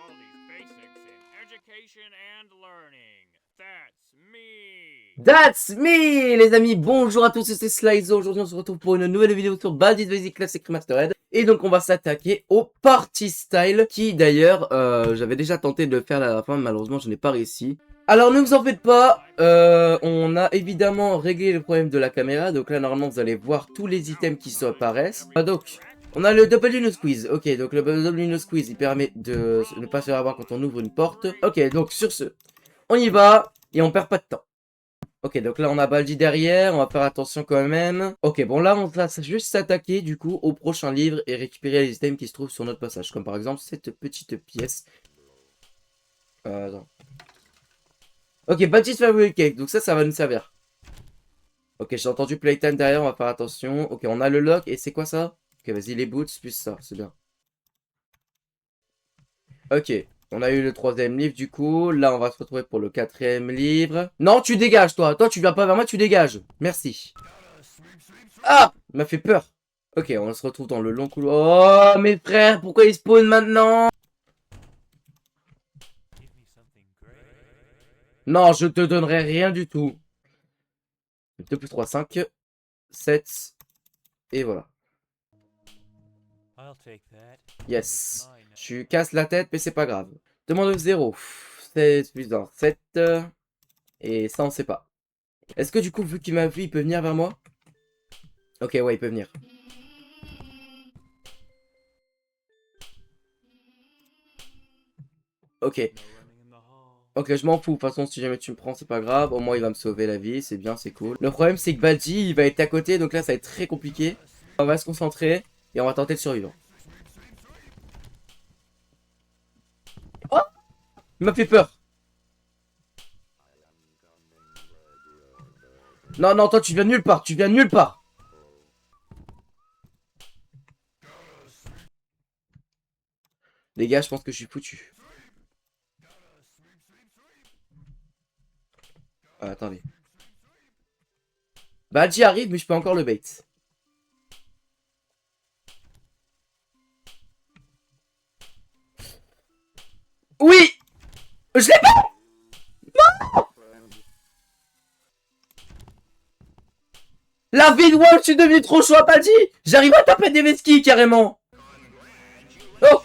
all these basics in education and learning. That's me, les amis. Bonjour à tous, c'est Slizo. Aujourd'hui, on se retrouve pour une nouvelle vidéo sur Baldi's Basic Classic Remastered. Et donc, on va s'attaquer au Party Style, qui d'ailleurs, j'avais déjà tenté de le faire à la fin, mais malheureusement, je n'ai pas réussi. Alors, ne vous en faites pas, on a évidemment réglé le problème de la caméra. Donc là, normalement, vous allez voir tous les items qui apparaissent. Donc, on a le Double No Squeeze. Ok, donc le Double No Squeeze, il permet de ne pas se faire avoir quand on ouvre une porte. Ok, donc sur ce, on y va et on perd pas de temps. Ok, donc là on a Baldi derrière, on va faire attention quand même. Ok, bon là on va juste s'attaquer du coup au prochain livre et récupérer les items qui se trouvent sur notre passage. Comme par exemple cette petite pièce. Attends. Ok, Baldi's Favorite Cake, donc ça va nous servir. Ok, j'ai entendu Playtime derrière, on va faire attention. Ok, on a le lock et c'est quoi ça? Ok, vas-y les boots plus ça, c'est bien. Ok, on a eu le 3e livre du coup. Là, on va se retrouver pour le 4e livre. Non, tu dégages, toi. Toi, tu viens pas vers moi, tu dégages. Merci. Ah, il m'a fait peur. Ok, on se retrouve dans le long couloir. Oh, mes frères, pourquoi ils spawnent maintenant? Non, je te donnerai rien du tout. 2 plus 3, 5, 7. Et voilà. Yes. Je casse la tête, mais c'est pas grave. Demande 0. 7 plus 1, 7. Et ça, on sait pas. Est-ce que du coup, vu qu'il m'a vu, il peut venir vers moi? Ok, ouais, il peut venir. Ok. Ok, je m'en fous. De toute façon, si jamais tu me prends, c'est pas grave. Au moins, il va me sauver la vie. C'est bien, c'est cool. Le problème, c'est que Baldi, il va être à côté. Donc là, ça va être très compliqué. On va se concentrer. Et on va tenter de survivre. Oh! Il m'a fait peur. Non, non, toi, tu viens de nulle part. Tu viens de nulle part. Les gars, je pense que je suis foutu. Ah, attendez. Baldi arrive, mais je peux encore le bait. Oui! Je l'ai pas! La vie de Wolf, je suis devenu trop chaud à Baldi! J'arrive à taper des vesquilles, carrément! Oh!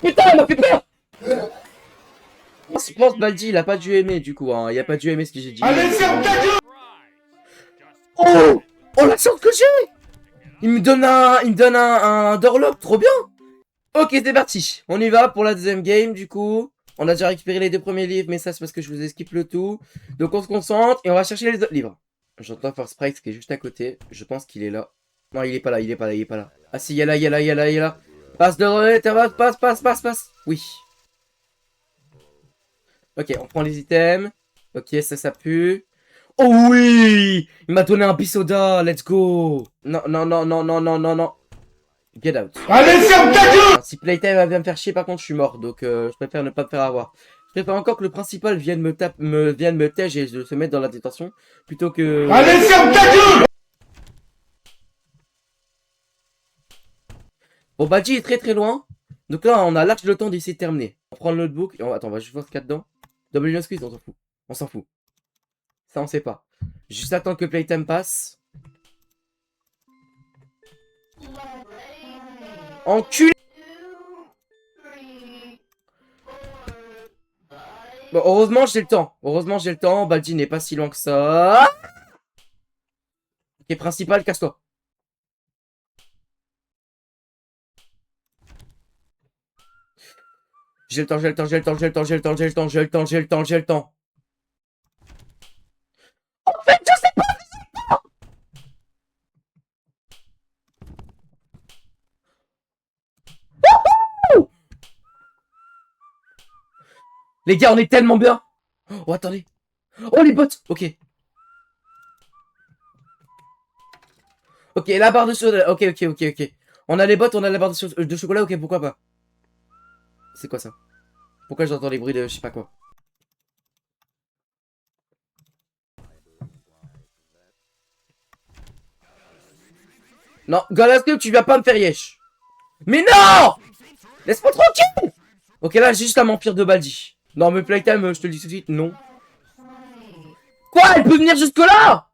Putain, il m'a fait peur! Je pense Baldi, il a pas dû aimer, du coup, hein. Il a pas dû aimer ce que j'ai dit. Allez, ferme ta gueule! Oh! Oh, la chance que j'ai! Il me donne un doorlock, trop bien! Ok, c'est parti. On y va pour la deuxième game, du coup. On a déjà récupéré les 2 premiers livres, mais ça, c'est parce que je vous ai skip le tout. Donc, on se concentre et on va chercher les autres livres. J'entends Force Sprite qui est juste à côté. Je pense qu'il est là. Non, il est pas là, il est pas là, il est pas là. Ah si, il est là, il est là, il est là, il est là. Passe de relais, passe. Oui. Ok, on prend les items. Ok, ça pue. Oh oui! Il m'a donné un bisoda, let's go! Non, non, non, non, non, non, non, non. Get out. Allez, ferme ta gueule! Si Playtime va me faire chier, par contre, je suis mort. Donc, je préfère ne pas me faire avoir. Je préfère encore que le principal vienne vienne me tège et se mettre dans la détention. Plutôt que... Allez, ferme ta gueule! Bon, Badji est très très loin. Donc là, on a large le temps d'essayer de terminer. On prend le notebook. Et attends, on va juste voir ce qu'il y a dedans. Double no squeeze, on s'en fout. On s'en fout. Ça, on sait pas. Juste attendre que Playtime passe. Enculé! Bon, heureusement, j'ai le temps. Heureusement, j'ai le temps. Baldi n'est pas si loin que ça. Ok, principal, casse-toi. J'ai le temps, j'ai le temps, j'ai le temps, j'ai le temps, j'ai le temps, j'ai le temps, j'ai le temps, j'ai le temps, j'ai le temps. En fait, je sais pas. Les gars, on est tellement bien. Oh, attendez. Oh, les bots. Ok. Ok, la barre de chocolat. Ok. On a les bots, on a la barre de chocolat. Ok, pourquoi pas. C'est quoi ça? Pourquoi j'entends les bruits de je sais pas quoi? Non, Galascube, tu viens pas me faire yesh. Mais non! Laisse-moi tranquille! Ok, là, j'ai juste un vampire de Baldi. Non, mais Playtime, je te le dis tout de suite, non. Quoi? Elle peut venir jusque là?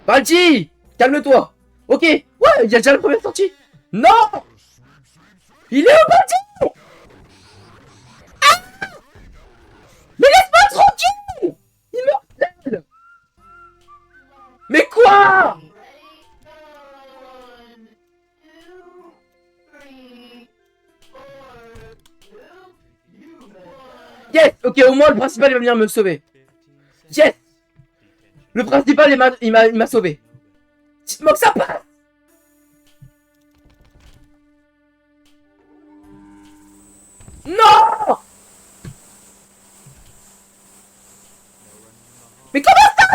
Baldi! Calme-toi! Ok, ouais, il y a déjà la première sortie! Non! Il est où, Baldi? Ah! Mais laisse-moi tranquille! Immortel! Mais quoi? Yes! Ok, au moins le principal il va venir me sauver. Yes! Le principal il m'a sauvé. Dites-moi que ça passe! Non! Mais comment ça?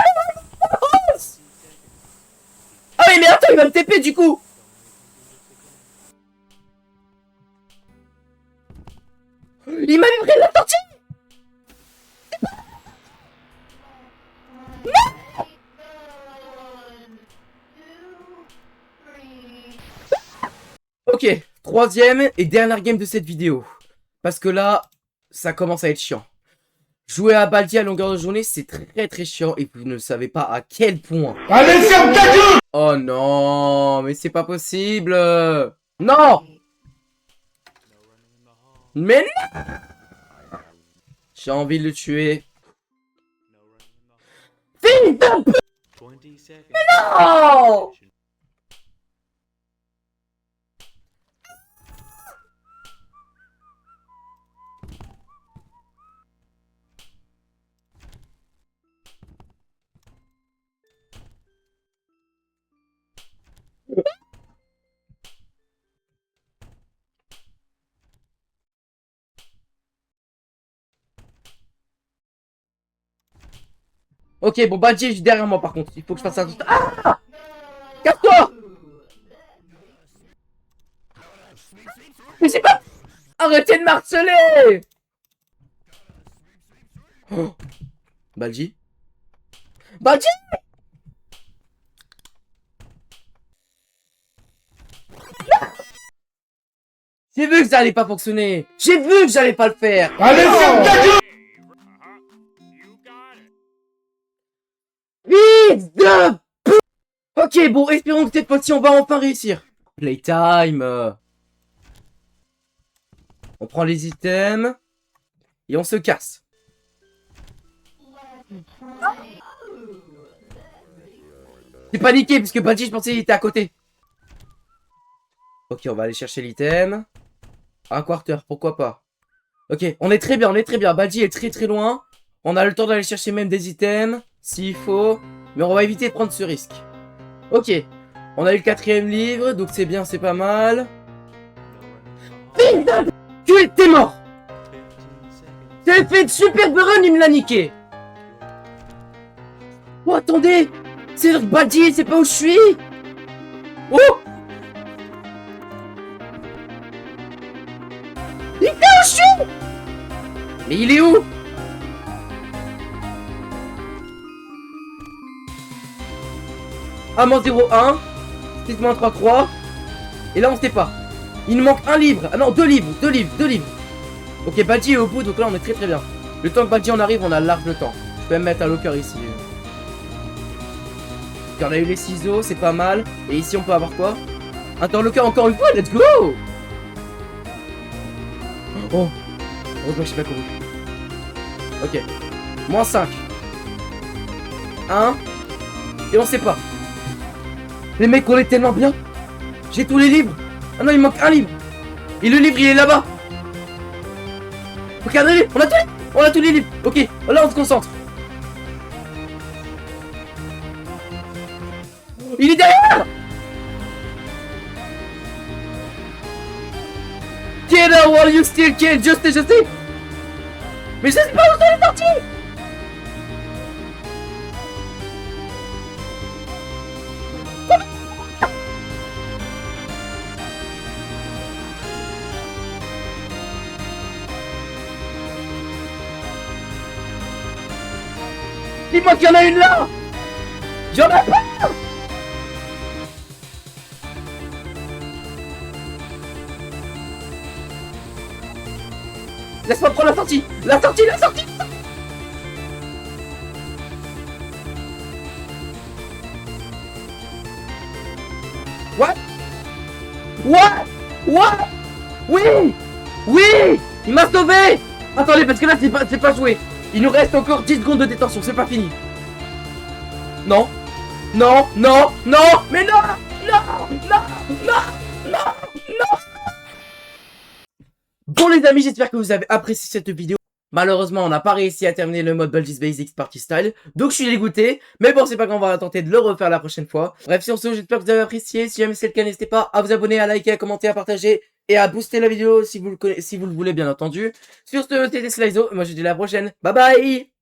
Ah oui mais attends, il va me TP du coup. Il m'a livré la sortie. Non! Ok, troisième et dernière game de cette vidéo. Parce que là, ça commence à être chiant. Jouer à Baldi à longueur de journée, c'est très chiant et vous ne savez pas à quel point. Allez, ferme ta gueule! Oh non, mais c'est pas possible. Non! Mais non! J'ai envie de le tuer. Fils de p... Non! Ok, bon, Baldi est derrière moi par contre. Il faut que je fasse un... Ah! Casse-toi! Mais c'est pas... Arrêtez de marceler! Oh. Baldi? Baldi! J'ai vu que ça allait pas fonctionner! J'ai vu que j'allais pas le faire! Allez, ferme ta gueule! You got it. Fils de p... Ok, bon, espérons que cette fois-ci on va enfin réussir. Playtime. On prend les items. Et on se casse. J'ai paniqué parce que Baldi, je pensais qu'il était à côté. Ok, on va aller chercher l'item. Un quarter, pourquoi pas. Ok, on est très bien, on est très bien. Baldi est très loin. On a le temps d'aller chercher même des items, s'il faut. Mais on va éviter de prendre ce risque. Ok, on a eu le 4ème livre, donc c'est bien, c'est pas mal. Putain, t'es mort. T'as fait de superbe run, il me l'a niqué. Oh, attendez. C'est Baldi, c'est pas où je suis. Oh. Il est où je suis. Mais il est où? Ah, 01, 6-33. Et là, on sait pas. Il nous manque un livre. Ah non, deux livres. Ok, Baldi est au bout, donc là, on est très bien. Le temps que Baldi en arrive, on a large le temps. Je peux même mettre un locker ici. Ok, on a eu les ciseaux, c'est pas mal. Et ici, on peut avoir quoi? Un temps locker encore une fois, let's go! Oh, heureusement que j'ai pas couru. Ok, moins 5. 1. Et on sait pas. Les mecs, on est tellement bien. J'ai tous les livres. Ah non, il manque un livre. Et le livre, il est là-bas. Regardez, on a tous les livres. Ok, là, on se concentre. Il est derrière. Get out while you still can. Je sais. Mais je sais pas où sont les sorties. Dis-moi qu'il y en a une là. Y'en a pas. Laisse-moi prendre la sortie. La sortie, la sortie. What? What? What? Oui! Oui! Il m'a sauvé! Attendez, parce que là, c'est pas joué. Il nous reste encore 10 secondes de détention, c'est pas fini. Non. Non, non, non, mais non! Non! Non! Non! Non! Non! Bon les amis, j'espère que vous avez apprécié cette vidéo. Malheureusement, on n'a pas réussi à terminer le mode Baldi's Basics Party Style. Donc je suis dégoûté. Mais bon, c'est pas grave, on va tenter de le refaire la prochaine fois. Bref, sur ce, j'espère que vous avez apprécié. Si jamais c'est le cas, n'hésitez pas à vous abonner, à liker, à commenter, à partager. Et à booster la vidéo si vous le voulez bien entendu. Sur ce, c'était Slizo. Moi je vous dis à la prochaine. Bye bye!